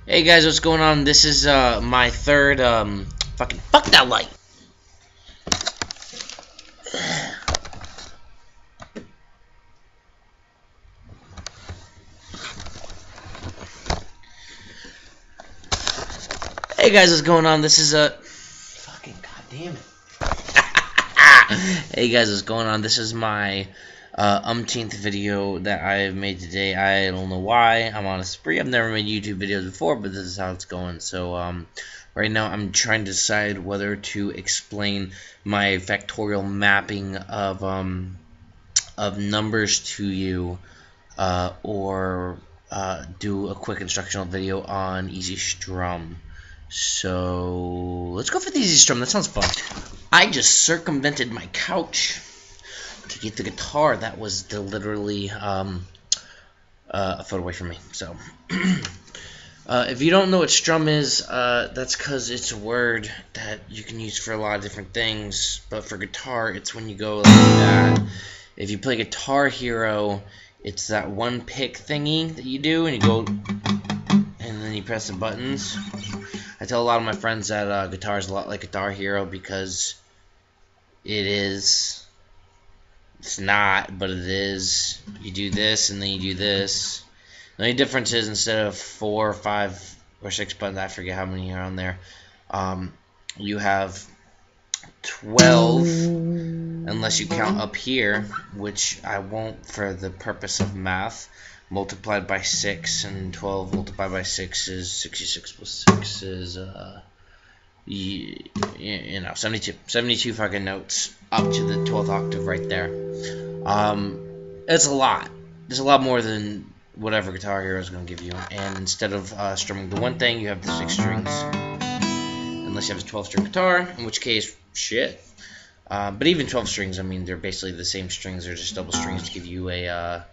Hey guys, what's going on? This is my third fucking fuck that light. Hey guys, what's going on? This is fucking goddamn it. Hey guys, what's going on? This is my umpteenth video that I've made today. I don't know why. I'm on a spree. I've never made YouTube videos before, but this is how it's going. So right now I'm trying to decide whether to explain my factorial mapping of numbers to you, or do a quick instructional video on easy strum. So let's go for the easy strum. That sounds fun. I just circumvented my couch to get the guitar that was literally a foot away from me. So if you don't know what strum is, that's because it's a word that you can use for a lot of different things. But for guitar, it's when you go like that. If you play Guitar Hero, it's that one pick thingy that you do, and you go, and then you press the buttons. I tell a lot of my friends that guitar is a lot like Guitar Hero because it is. It's not, but it is. You do this, and then you do this. The only difference is instead of 4, 5, or 6 buttons, I forget how many are on there, you have 12, unless you count up here, which I won't for the purpose of math. Multiplied by 6, and 12 multiplied by 6 is 66 plus 6 is, you know, 72. 72 fucking notes up to the 12th octave right there. It's a lot. There's a lot more than whatever Guitar Hero is going to give you. And instead of strumming the one thing, you have the 6 strings. Unless you have a 12-string guitar, in which case, shit. But even 12 strings, I mean, they're basically the same strings. They're just double strings to give you a,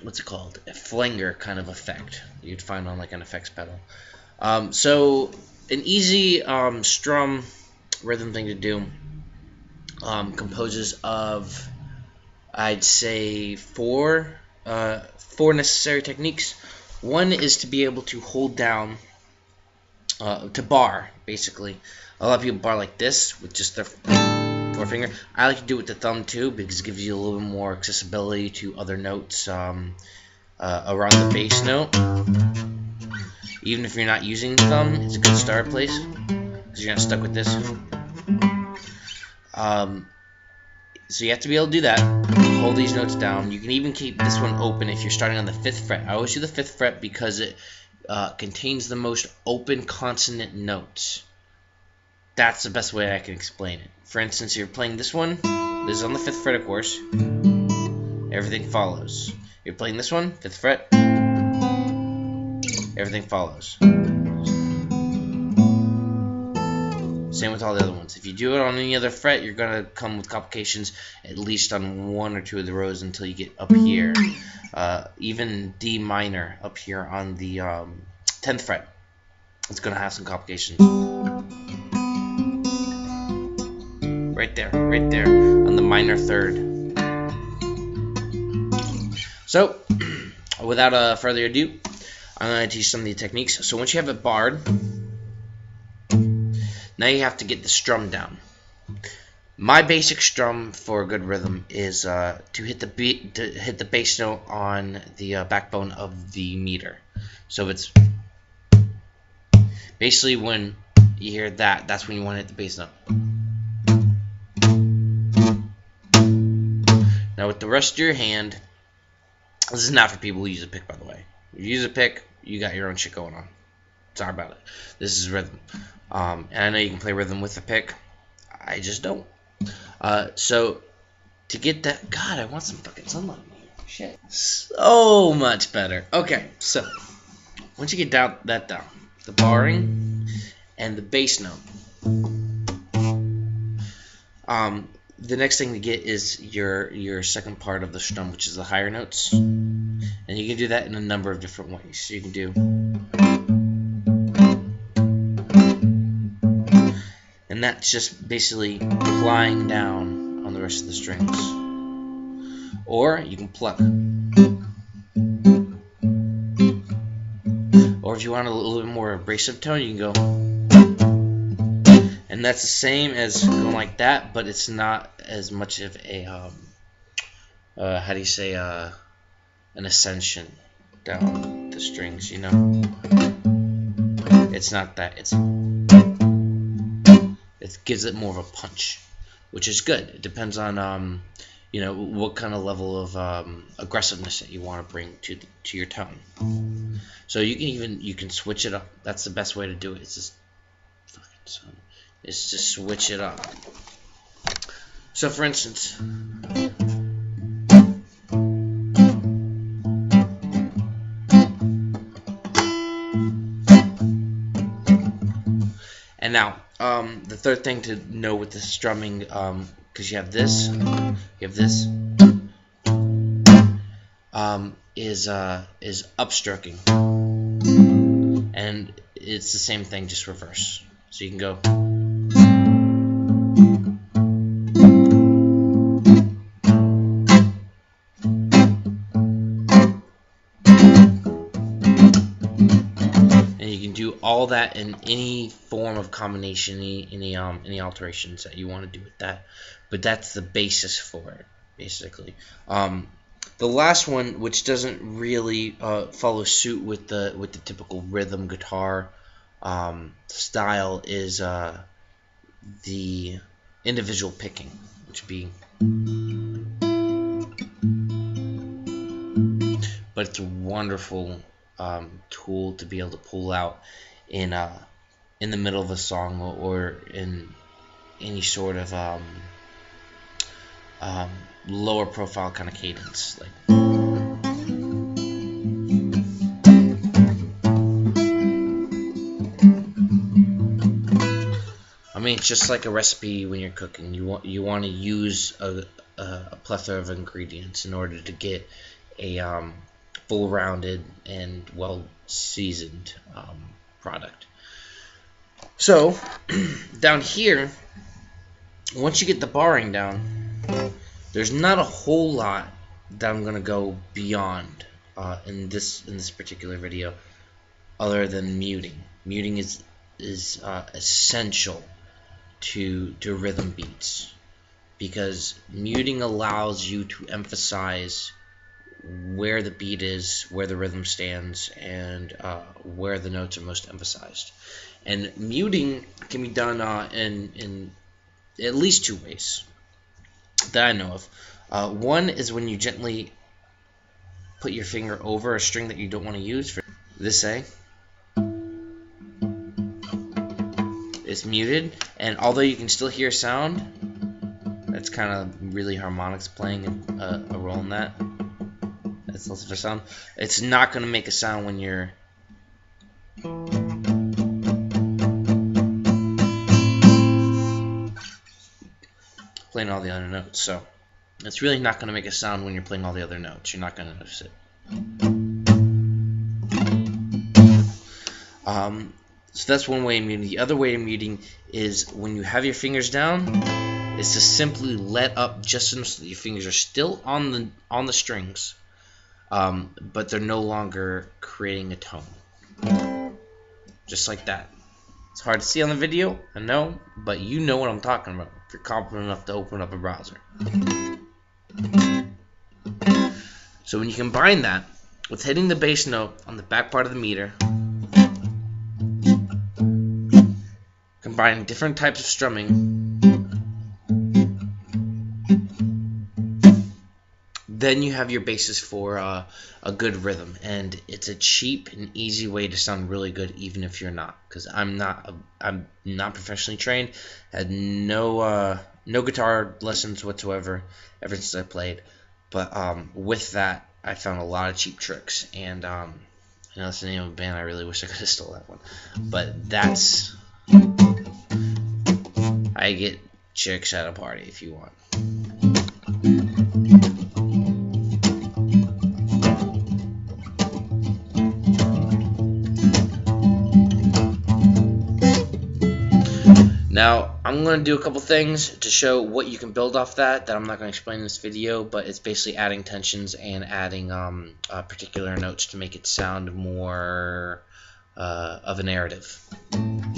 what's it called? A flanger kind of effect you'd find on like an effects pedal. So an easy strum rhythm thing to do composes of, I'd say, four necessary techniques. One is to be able to hold down, to bar, basically. A lot of people bar like this with just their forefinger. I like to do it with the thumb too because it gives you a little bit more accessibility to other notes around the bass note. Even if you're not using the thumb, it's a good start place because you're not stuck with this. So you have to be able to do that. Hold these notes down. You can even keep this one open if you're starting on the 5th fret. I always do the 5th fret because it contains the most open consonant notes. That's the best way I can explain it. For instance, you're playing this one. This is on the 5th fret, of course. Everything follows. You're playing this one, 5th fret. Everything follows. Same with all the other ones. If you do it on any other fret, you're going to come with complications at least on 1 or 2 of the rows until you get up here. Even D minor up here on the 10th fret. It's going to have some complications. Right there, on the minor 3rd. So, without further ado, I'm going to teach some of the techniques. So once you have it barred, now you have to get the strum down. My basic strum for a good rhythm is to hit the bass note on the backbone of the meter. So it's basically when you hear that, that's when you want to hit the bass note. Now with the rest of your hand, this is not for people who use a pick, by the way. If you use a pick, you got your own shit going on. Sorry about it. This is rhythm. And I know you can play rhythm with a pick. I just don't. So to get that, God, I want some fucking sunlight in here. Shit. So much better. Okay, so once you get down, the barring and the bass note. The next thing to get is your second part of the strum, which is the higher notes. And you can do that in a number of different ways. So you can do, and that's just basically applying down on the rest of the strings. Or you can pluck. Or if you want a little bit more abrasive tone, you can go. And that's the same as going like that, but it's not as much of a, how do you say, an ascension down the strings, you know? It's not that. It gives it more of a punch, which is good. It depends on, you know, what kind of level of aggressiveness that you want to bring to your tone. So you can switch it up. That's the best way to do it. Is to switch it up. So, for instance, and now the third thing to know with the strumming, because you have this, is upstroking, and it's the same thing, just reverse. So you can go. Do all that in any form of combination, any alterations that you want to do with that, but that's the basis for it, basically. The last one, which doesn't really follow suit with the typical rhythm guitar style, is the individual picking, which would be. But it's a wonderful tool to be able to pull out in the middle of a song, or in any sort of lower profile kind of cadence. Like, I mean, it's just like a recipe when you're cooking. You want to use a plethora of ingredients in order to get a full-rounded and well-seasoned product. So down here, once you get the barring down, there's not a whole lot that I'm gonna go beyond in this particular video, other than muting. Muting is essential to rhythm beats, because muting allows you to emphasize where the beat is, where the rhythm stands, and where the notes are most emphasized. And muting can be done in at least two ways that I know of. One is when you gently put your finger over a string that you don't want to use. For this A, it's muted, and although you can still hear sound, that's kind of really harmonics playing a role in that. That's less of a sound. It's not going to make a sound when you're playing all the other notes. So it's really not going to make a sound when you're playing all the other notes. You're not going to notice it. So that's one way of muting. The other way of muting is when you have your fingers down, is to simply let up just enough so that your fingers are still on the strings. But they're no longer creating a tone. Just like that. It's hard to see on the video, I know, but you know what I'm talking about if you're competent enough to open up a browser. So when you combine that with hitting the bass note on the back part of the meter, combining different types of strumming, then you have your basis for a good rhythm, and it's a cheap and easy way to sound really good, even if you're not. Because I'm not professionally trained, had no guitar lessons whatsoever ever since I played. But with that, I found a lot of cheap tricks, and I know that's the name of a band. I really wish I could have stole that one, but that's I get chicks at a party if you want. Now, I'm going to do a couple things to show what you can build off that I'm not going to explain in this video, but it's basically adding tensions and adding particular notes to make it sound more of a narrative.